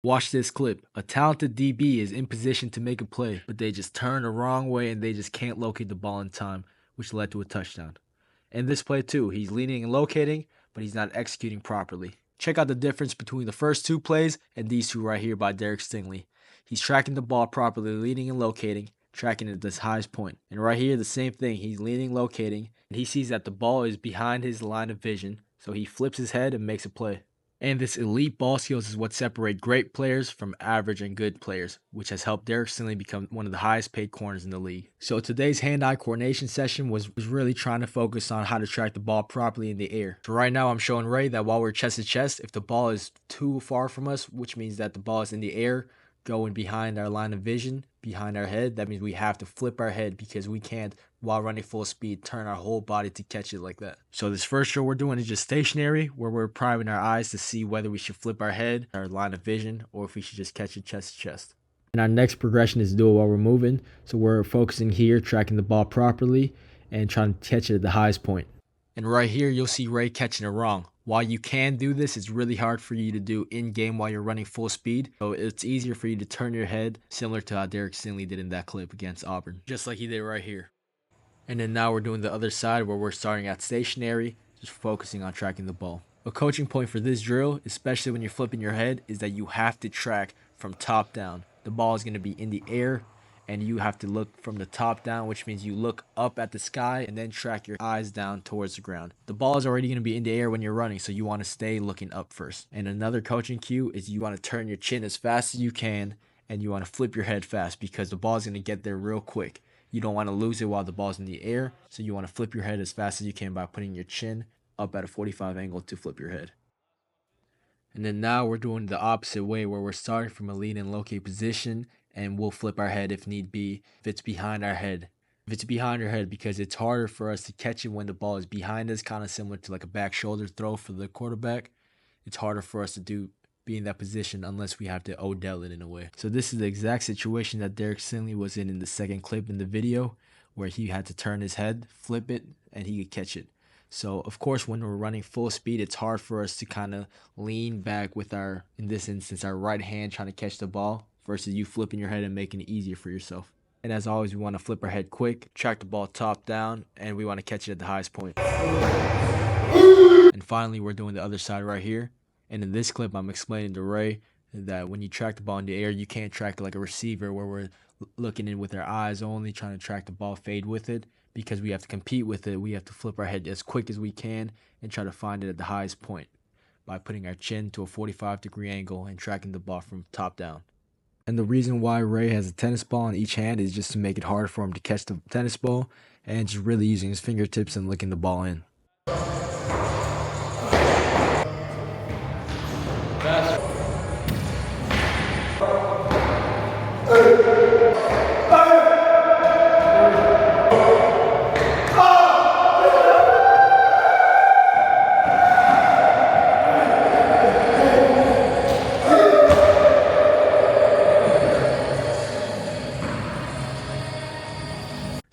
Watch this clip. A talented DB is in position to make a play, but they just turn the wrong way and they just can't locate the ball in time, which led to a touchdown. In this play too, he's leaning and locating, but he's not executing properly. Check out the difference between the first two plays and these two right here by Derek Stingley. He's tracking the ball properly, leaning and locating, tracking it at this highest point. And right here, the same thing. He's leaning, locating, and he sees that the ball is behind his line of vision, so he flips his head and makes a play. And this elite ball skills is what separate great players from average and good players, which has helped Derek Stingley become one of the highest paid corners in the league. So today's hand-eye coordination session was really trying to focus on how to track the ball properly in the air. So right now I'm showing Ray that while we're chest to chest, if the ball is too far from us, which means that the ball is in the air, going behind our line of vision, behind our head, that means we have to flip our head because we can't, while running full speed, turn our whole body to catch it like that. So this first drill we're doing is just stationary, where we're priming our eyes to see whether we should flip our head, our line of vision, or if we should just catch it chest to chest. And our next progression is to do it while we're moving. So we're focusing here, tracking the ball properly, and trying to catch it at the highest point. And right here, you'll see Ray catching it wrong. While you can do this, it's really hard for you to do in-game while you're running full speed. So it's easier for you to turn your head, similar to how Derek Stingley did in that clip against Auburn. Just like he did right here. And then now we're doing the other side where we're starting at stationary, just focusing on tracking the ball. A coaching point for this drill, especially when you're flipping your head, is that you have to track from top down. The ball is going to be in the air, and you have to look from the top down, which means you look up at the sky and then track your eyes down towards the ground. The ball is already going to be in the air when you're running, so you want to stay looking up first. And another coaching cue is you want to turn your chin as fast as you can, and you want to flip your head fast because the ball is going to get there real quick. You don't want to lose it while the ball's in the air, so you want to flip your head as fast as you can by putting your chin up at a 45 angle to flip your head. And then now we're doing the opposite way where we're starting from a lean and locate position, and we'll flip our head if need be, if it's behind our head. If it's behind our head, because it's harder for us to catch it when the ball is behind us, kind of similar to like a back shoulder throw for the quarterback. It's harder for us to be in that position unless we have to Odell it in a way. So this is the exact situation that Derek Stingley was in the second clip in the video, where he had to turn his head, flip it, and he could catch it. So of course, when we're running full speed, it's hard for us to kind of lean back with our, in this instance, our right hand trying to catch the ball versus you flipping your head and making it easier for yourself. And as always, we want to flip our head quick, track the ball top down, and we want to catch it at the highest point. And finally, we're doing the other side right here. And in this clip, I'm explaining to Ray that when you track the ball in the air, you can't track it like a receiver where we're looking in with our eyes only, trying to track the ball, fade with it, because we have to compete with it. We have to flip our head as quick as we can and try to find it at the highest point by putting our chin to a 45-degree angle and tracking the ball from top down. And the reason why Ray has a tennis ball in each hand is just to make it hard for him to catch the tennis ball and just really using his fingertips and licking the ball in.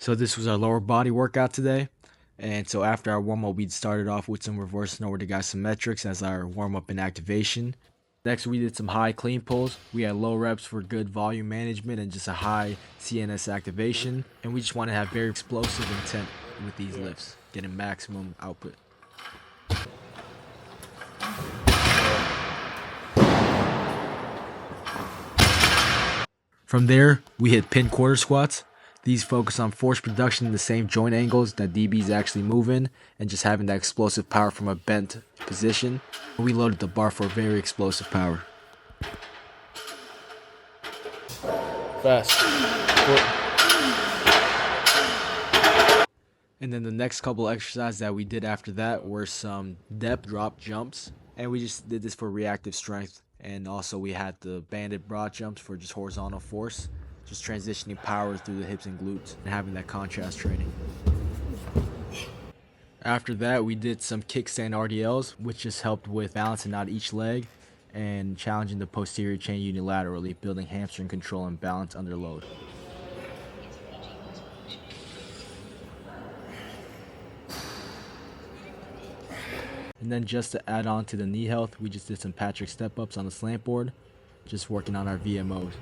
So this was our lower body workout today. And so after our warm-up, we started off with some reverse and over the guy symmetrics as our warm-up and activation. Next, we did some high clean pulls. We had low reps for good volume management and just a high CNS activation. And we just want to have very explosive intent with these lifts, getting maximum output. From there, we hit pin quarter squats. These focus on force production in the same joint angles that DBs actually move in and just having that explosive power from a bent position. We loaded the bar for very explosive power. Fast. And then the next couple exercises that we did after that were some depth drop jumps. And we just did this for reactive strength. And also we had the banded broad jumps for just horizontal force. Just transitioning power through the hips and glutes and having that contrast training. After that, we did some kickstand RDLs, which just helped with balancing out each leg and challenging the posterior chain unilaterally, building hamstring control and balance under load. And then just to add on to the knee health, we just did some Patrick step-ups on the slant board. just working on our VMOs.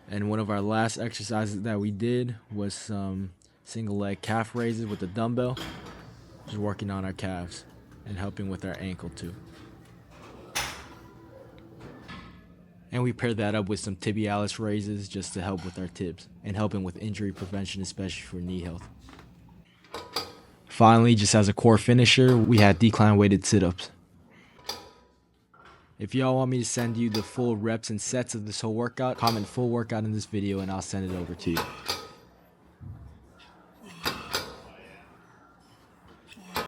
And one of our last exercises that we did was some single leg calf raises with the dumbbell, just working on our calves and helping with our ankle too. And we paired that up with some tibialis raises just to help with our tips and helping with injury prevention, especially for knee health. Finally, just as a core finisher, we had decline weighted sit-ups. If y'all want me to send you the full reps and sets of this whole workout, comment full workout in this video and I'll send it over to you.